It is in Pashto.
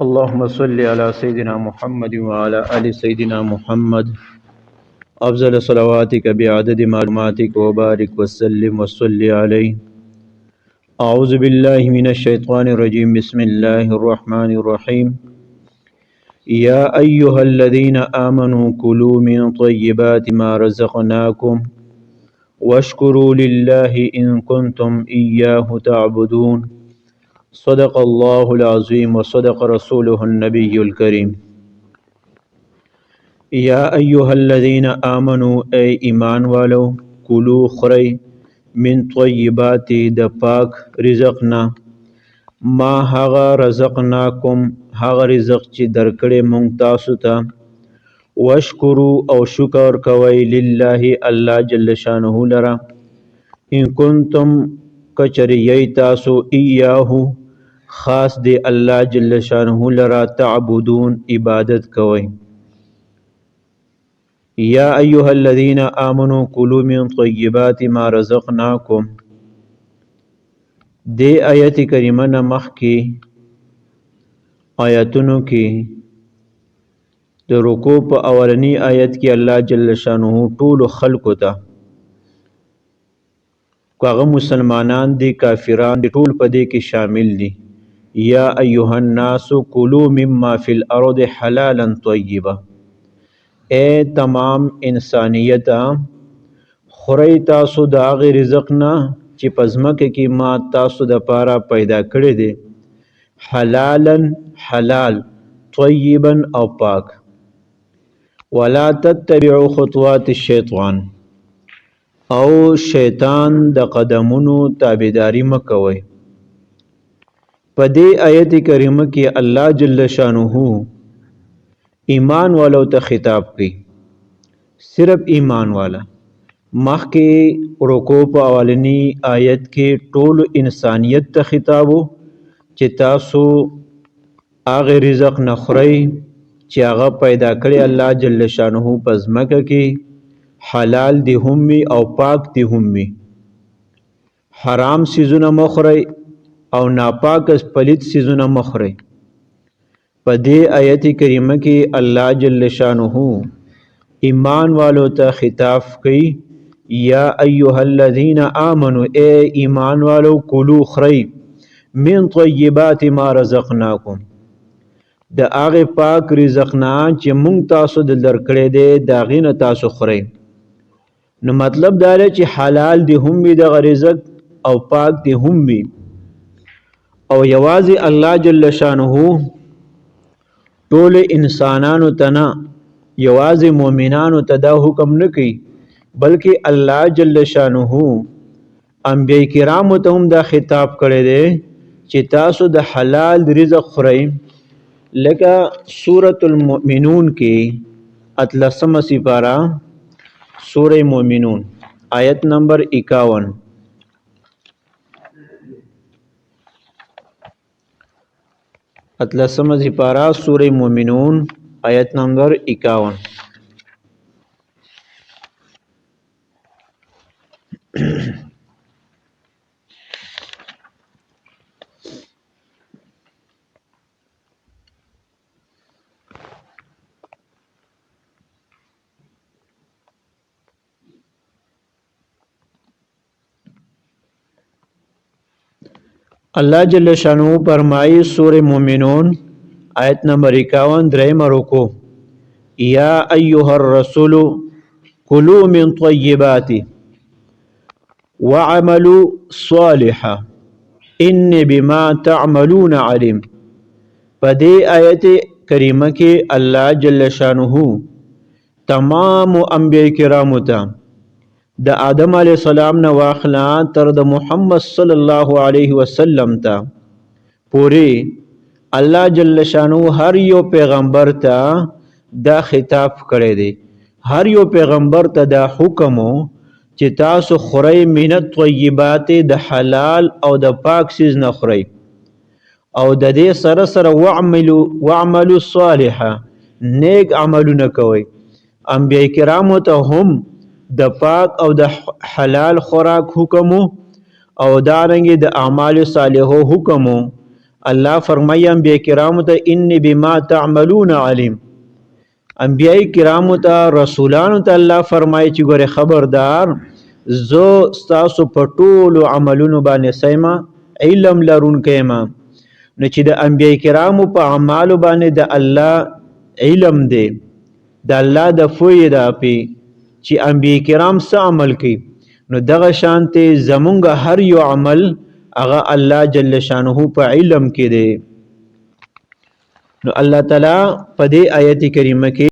اللهم صل على سيدنا محمد وعلى آل سيدنا محمد أفضل صلواتك بعدد معلوماتك وبارك وسلم وصل عليه. أعوذ بالله من الشيطان الرجيم. بسم الله الرحمن الرحيم. يا أيها الذين آمنوا كلوا من طيبات ما رزقناكم واشكروا لله إن كنتم إياه تعبدون. صدق الله العظيم وصدق رسوله النبي الكريم. یا ایها الذین آمنوا ای ایمان والو کلو خری من طیبات د پاک رزقنا ما هغه رزقناکم هغه رزق چې درکړې مونږ تاسو ته واشکرو او شکر کوي لله الله جل شانه لرا ان کنتم کچریی تاسو ایاه خاص دی الله جل شانه لرا تعبدون عبادت کوي. یا ایها الذین آمنوا کلوا من طیبات ما رزقناکم دی آیت کریمه نه مخکې آیاتونو کې د رکوع په اولنی آیت کې الله جل شانه ټول خلقو ته هغه مسلمانان دي کافران دي ټول په دې کې شامل دي. یا ایها الناس کلوا مما فی الارض حلالا طیبا اے تمام انسانیت خوري تاسو د هغه رزق نه چې پزمکه کې ما تاسو د پاره پیدا کړی دی حلالا حلال طیبا او پاک. ولا تتبعوا خطوات الشیطان او شیطان د قدمونو تابعداري مکوئ. په دې آیت کریمه کې الله جل شانه ایمان والو ته خطاب کوي، صرف ایمان والا. مخکې رکوع په اولنی آیت کې ټول انسانیت ته خطابو چې تاسو هغه رزق نه خورئ چې هغه پیدا کړی الله جل شانه په ځمکه کې حلال دی هم وي او پاک دی هم وي. حرام سیزونه مه خورئ او ناپاک پلید سیزونه مه خورئ. په دې آیت کریمه کې الله جل شانه ایمان والو ته خطاب کوي یا ایها الذین آمنوا اے ایمان والو کلو خری من طیبات ما رزقناکم د هغه پاک رزق نه چې مونږ تاسو د درکړې دی د هغې نه تاسو خورئ. نو مطلب دا دی چې حلال دی هم وي دغه رزق او پاک دی هم وي او یوازې الله جل شانه ټول انسانانو ته نه یوازې مؤمنانو ته دا حکم نه کوي بلکې الله جل شانه انبیاء کرامو ته هم دا خطاب کړی دی چې تاسو د حلال رزق خورئ. لکه سورة المؤمنون کې اتلسمه سپاره سورة مؤمنون آیت نمبر 51 اتلسمه سپاره سورة مؤمنون آیت نمبر 51. اللہ جل شانہ فرمائی سورہ مومنون آیت نمبر 51 درہم رکو یا ایها الرسول کلوا من طیبات وعملوا صالحا انی بما تعملون علیم. پدے آیت کریمہ کے اللہ جل شانہ تمام انبیاء کرامو تا د آدم علیہ السلام نه واخلا تر د محمد صلی الله علیه وسلم ته پوری الله جل شانو هر یو پیغمبر ته دا خطاب کړی دی. هر یو پیغمبر ته دا حکم چې تاسو خورئ من الطیبات د حلال او د پاک سیز نه خورئ او د دې سره سره وعملوا صالحا نیک عملونه کوئ. انبیاء کرامو ته هم د پاک او د حلال خوراک حکمو او دارنګ د اعمال صالحو حکمو الله فرمایي انبیاء کرامو ته انی بما تعملون علیم. انبیاء کرامو ته رسولانو ته الله فرمایي چې ګوره خبردار زه ستاسو په ټولو عملونو باندې سیمه علم لرونکی ما. نو چې د انبیاء کرامو په اعمالو باندې د الله علم دی، د الله د فوی دا پی چې انبیاء کرام څه عمل کوي، نو دغه شانته زمونږ هر یو عمل هغه الله جل شانه په علم کې دی. نو الله تعالی په دې آیت کریمه کې